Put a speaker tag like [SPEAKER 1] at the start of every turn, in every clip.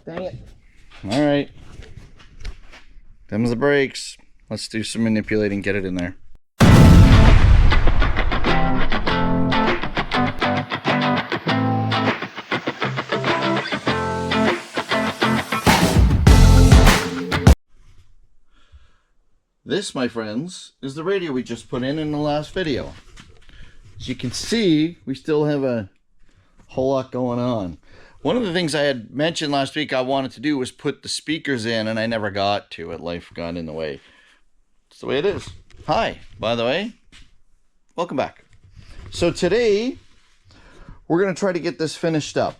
[SPEAKER 1] Dang it. All right. Them's the brakes. Let's do some manipulating, get it in there. This, my friends, is the radio we just put in the last video. As you can see, we still have a whole lot going on. One of the things I had mentioned last week I wanted to do was put the speakers in, and I never got to it. Life got in the way. It's the way it is. Hi, by the way. Welcome back. So today, we're going to try to get this finished up.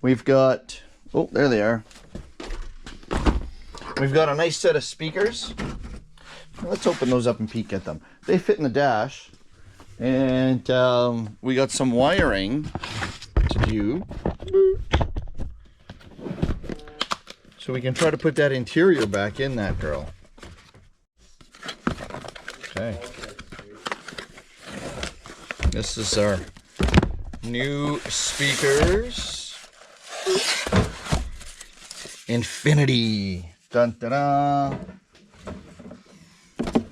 [SPEAKER 1] We've got... Oh, there they are. We've got a nice set of speakers. Let's open those up and peek at them. They fit in the dash. And we got some wiring to do. So we can try to put that interior back in that girl. Okay. This is our new speakers. Infinity. Dun, da, da.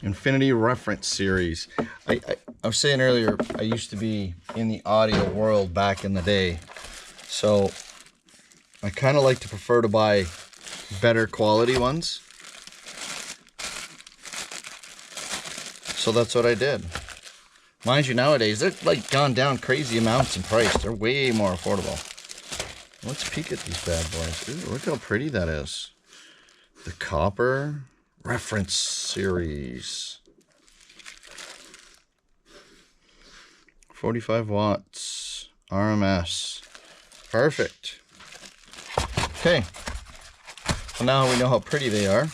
[SPEAKER 1] Infinity Reference Series. I was saying earlier, I used to be in the audio world back in the day. So I kind of like to prefer to buy better quality ones. So that's what I did. Mind you, nowadays, they're like gone down crazy amounts in price. They're way more affordable. Let's peek at these bad boys. Ooh, look how pretty that is. The copper reference series. 45 watts. RMS. Perfect. Okay. Well, now we know how pretty they are.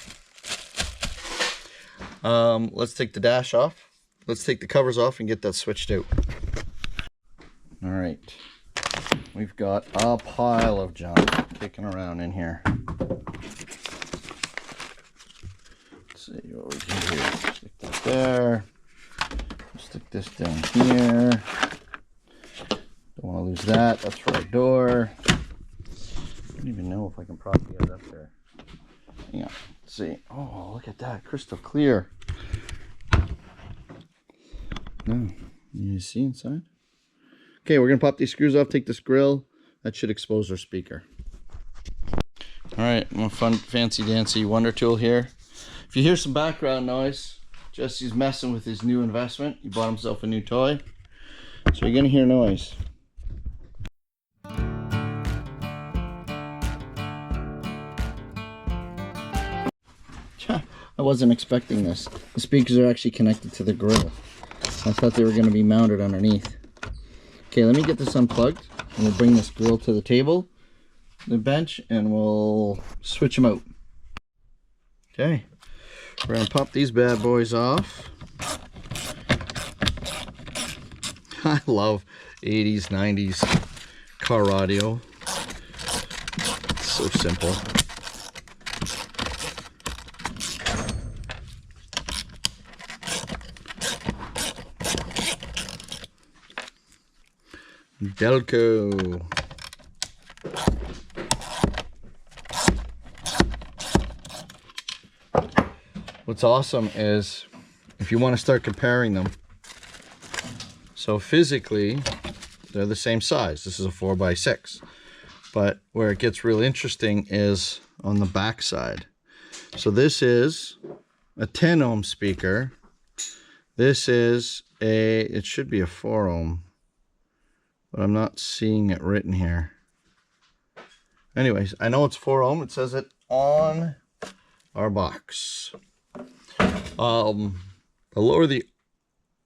[SPEAKER 1] Let's take the dash off. Let's take the covers off and get that switched out. All right. We've got a pile of junk kicking around in here. Let's see what we can do. Stick that there. Stick this down here. Don't want to lose that. That's for our door. I don't even know if I can prop the other up there. Hang on. Let's see. Oh, look at that. Crystal clear. No. You see inside? Okay, we're going to pop these screws off, take this grill. That should expose our speaker. Alright, my fun, fancy dancy wonder tool here. If you hear some background noise, Jesse's messing with his new investment. He bought himself a new toy. So you're going to hear noise. I wasn't expecting this. The speakers are actually connected to the grill. I thought they were going to be mounted underneath. Okay, let me get this unplugged, and we'll bring this grill to the table, the bench, and we'll switch them out. Okay, we're going to pop these bad boys off. I love 80s, 90s car audio. It's so simple. Delco. What's awesome is if you want to start comparing them, so physically they're the same size. This is a 4x6, but where it gets real interesting is on the back side. So this is a 10 ohm speaker. This is it should be a 4 ohm, but I'm not seeing it written here. Anyways, I know it's 4 ohm. It says it on our box. The lower the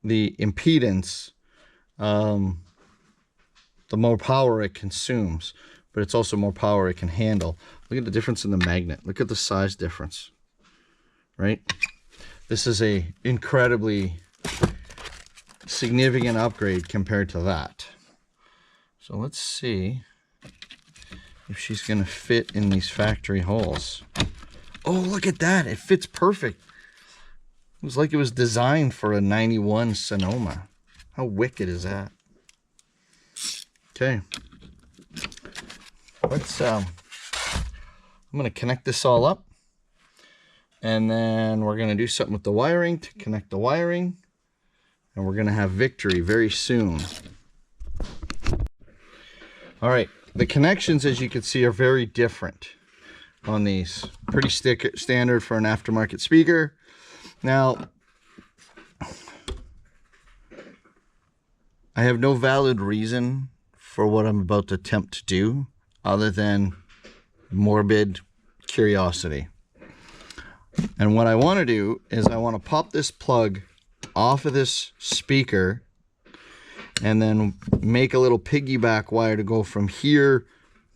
[SPEAKER 1] impedance, the more power it consumes, but it's also more power it can handle. Look at the difference in the magnet. Look at the size difference, right? This is a incredibly significant upgrade compared to that. So let's see if she's gonna fit in these factory holes. Oh, look at that. It fits perfect. It was like it was designed for a 91 Sonoma. How wicked is that? Okay. let's I'm going to connect this all up, and then we're going to do something with the wiring to connect the wiring, and we're going to have victory very soon. All right, the connections, as you can see, are very different on these. Pretty standard for an aftermarket speaker. Now, I have no valid reason for what I'm about to attempt to do other than morbid curiosity. And what I want to do is I want to pop this plug off of this speaker and then make a little piggyback wire to go from here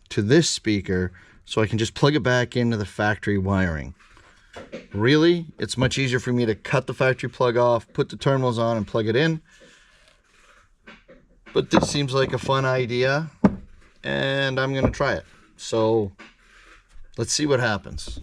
[SPEAKER 1] to this speaker so I can just plug it back into the factory wiring. Really, it's much easier for me to cut the factory plug off, put the terminals on, and plug it in. But this seems like a fun idea, and I'm going to try it. So let's see what happens.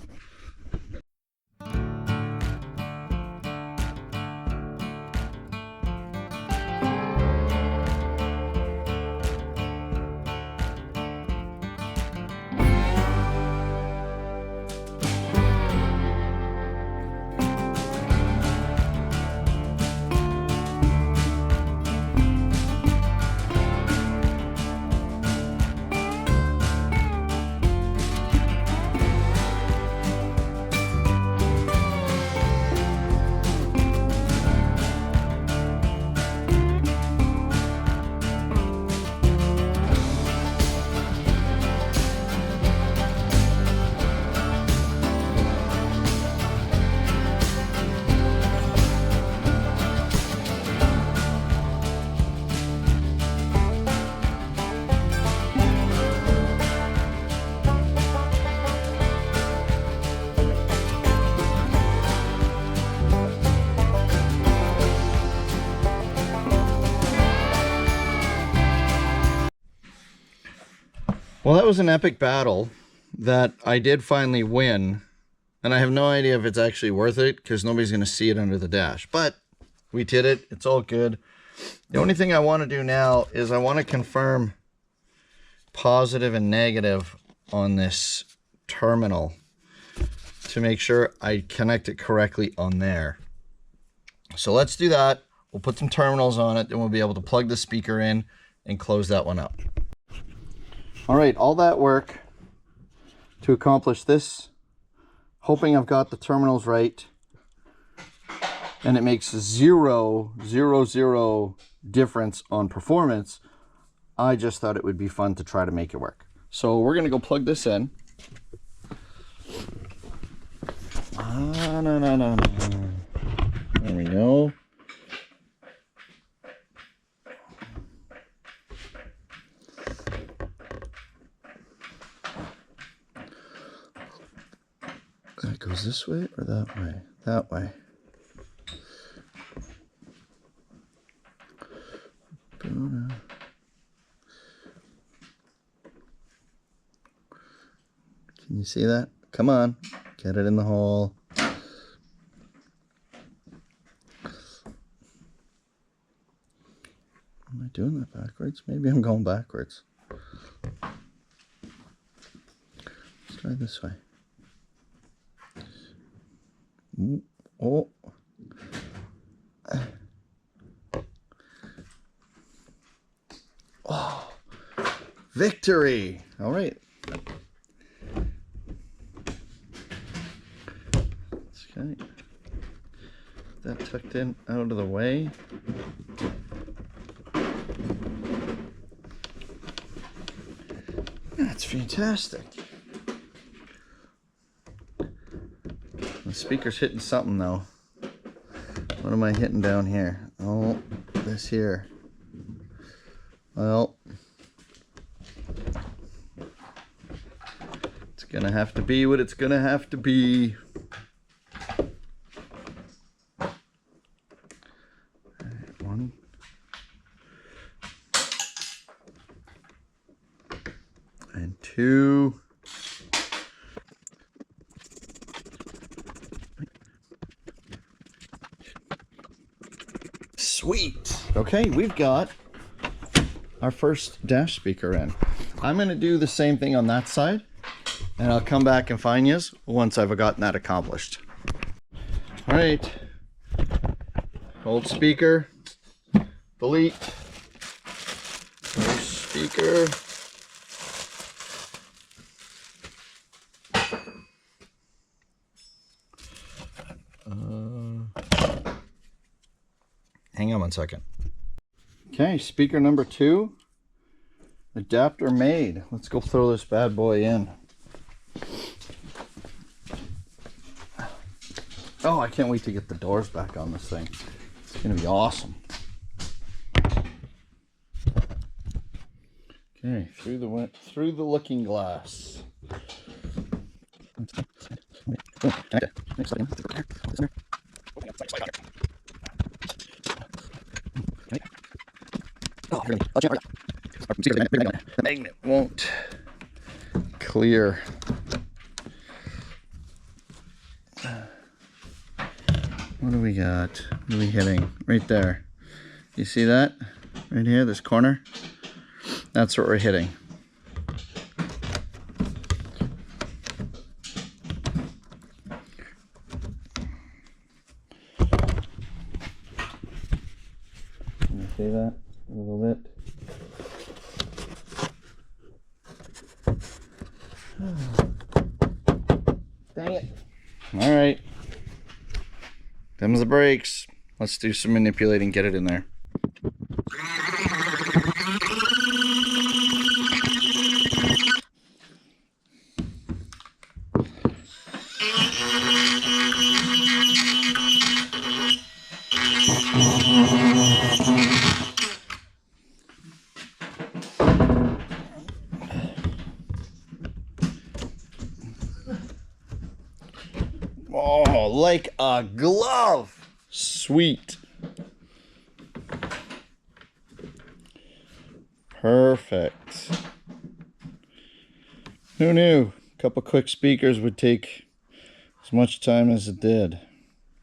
[SPEAKER 1] Well, that was an epic battle that I did finally win, and I have no idea if it's actually worth it because nobody's going to see it under the dash, but we did it. It's all good. The only thing I want to do now is I want to confirm positive and negative on this terminal to make sure I connect it correctly on there. So let's do that. We'll put some terminals on it, then we'll be able to plug the speaker in and close that one up. All right, all that work to accomplish this, hoping I've got the terminals right, and it makes zero difference on performance. I just thought it would be fun to try to make it work. So we're gonna go plug this in. No. There we go. That goes this way or that way? That way. Can you see that? Come on, get it in the hole. Am I doing that backwards? Maybe I'm going backwards. Let's try this way. Oh. Oh. Victory. All right. Okay. That tucked in out of the way. That's fantastic. The speaker's hitting something though. What am I hitting down here? Oh, this here. Well, it's gonna have to be what it's gonna have to be. One. And two. Sweet. Okay, we've got our first dash speaker in. I'm going to do the same thing on that side, and I'll come back and find you once I've gotten that accomplished. All right, old speaker, delete, new speaker. Hang on one second. Okay, speaker number 2, adapter made. Let's go throw this bad boy in. Oh, I can't wait to get the doors back on this thing. It's gonna be awesome. Okay, through the looking glass. The magnet won't clear. What do we got? What are we hitting? Right there. You see that? Right here, this corner? That's what we're hitting. Can you see that a little bit? Dang it. All right. Them's the brakes. Let's do some manipulating, get it in there. Oh, like a glove. Sweet. Perfect. Who knew? A couple quick speakers would take as much time as it did,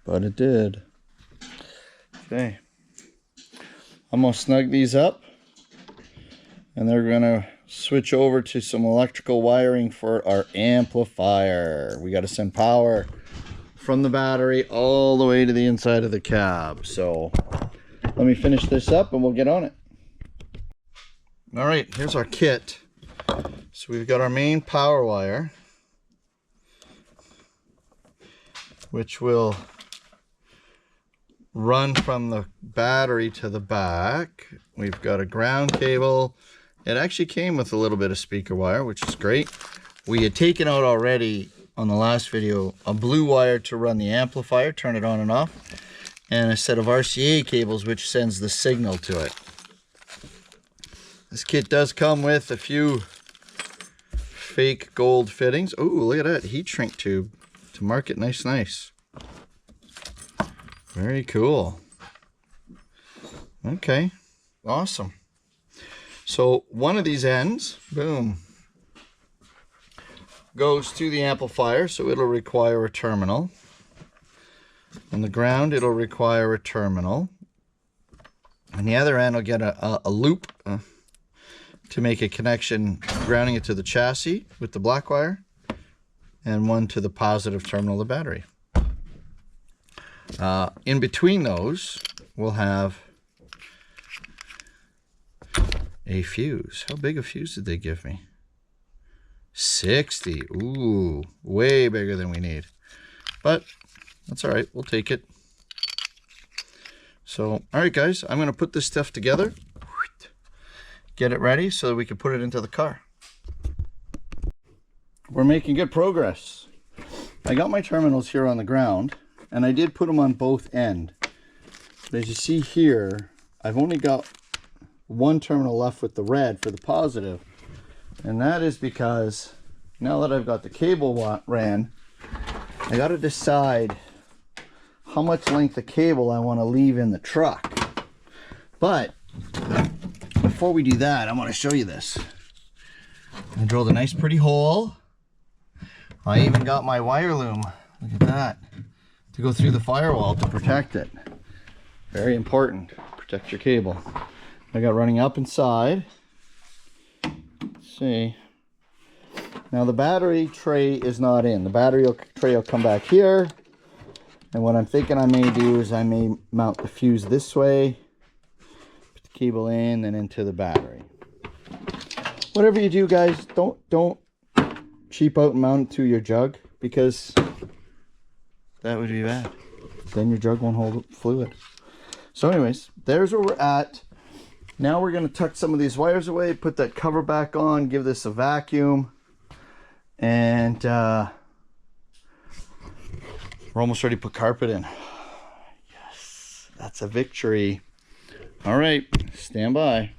[SPEAKER 1] but it did. Okay. I'm gonna snug these up, and they're gonna switch over to some electrical wiring for our amplifier. We got to send power from the battery all the way to the inside of the cab. So let me finish this up and we'll get on it. All right, here's our kit. So we've got our main power wire, which will run from the battery to the back. We've got a ground cable. It actually came with a little bit of speaker wire, which is great. We had taken out already on the last video a blue wire to run the amplifier, turn it on and off, and a set of RCA cables which sends the signal to it. This kit does come with a few fake gold fittings. Oh, look at that heat shrink tube to mark it nice. Very cool. Okay, awesome. So one of these ends, boom, goes to the amplifier, so it'll require a terminal. On the ground, it'll require a terminal. And the other end will get a loop to make a connection, grounding it to the chassis with the black wire, and one to the positive terminal of the battery. In between those, we'll have a fuse. How big a fuse did they give me? 60. Ooh, way bigger than we need. But that's all right. We'll take it. So, all right, guys, I'm going to put this stuff together, get it ready so that we can put it into the car. We're making good progress. I got my terminals here on the ground, and I did put them on both ends. But as you see here, I've only got one terminal left with the red for the positive, and that is because now that I've got the cable ran, I got to decide how much length of cable I want to leave in the truck. But before we do that, I want to show you this. I drilled a nice pretty hole. I even got my wire loom, look at that, to go through the firewall to protect it. Very important, protect your cable. I got running up inside see. Now the battery tray is not in. The battery tray will come back here. And what I'm thinking I may do is I may mount the fuse this way, put the cable in and into the battery. Whatever you do, guys, don't cheap out and mount it to your jug, because that would be bad. Then your jug won't hold fluid. So anyways, there's where we're at. Now we're going to tuck some of these wires away, put that cover back on, give this a vacuum, and we're almost ready to put carpet in. Yes, that's a victory. All right, stand by.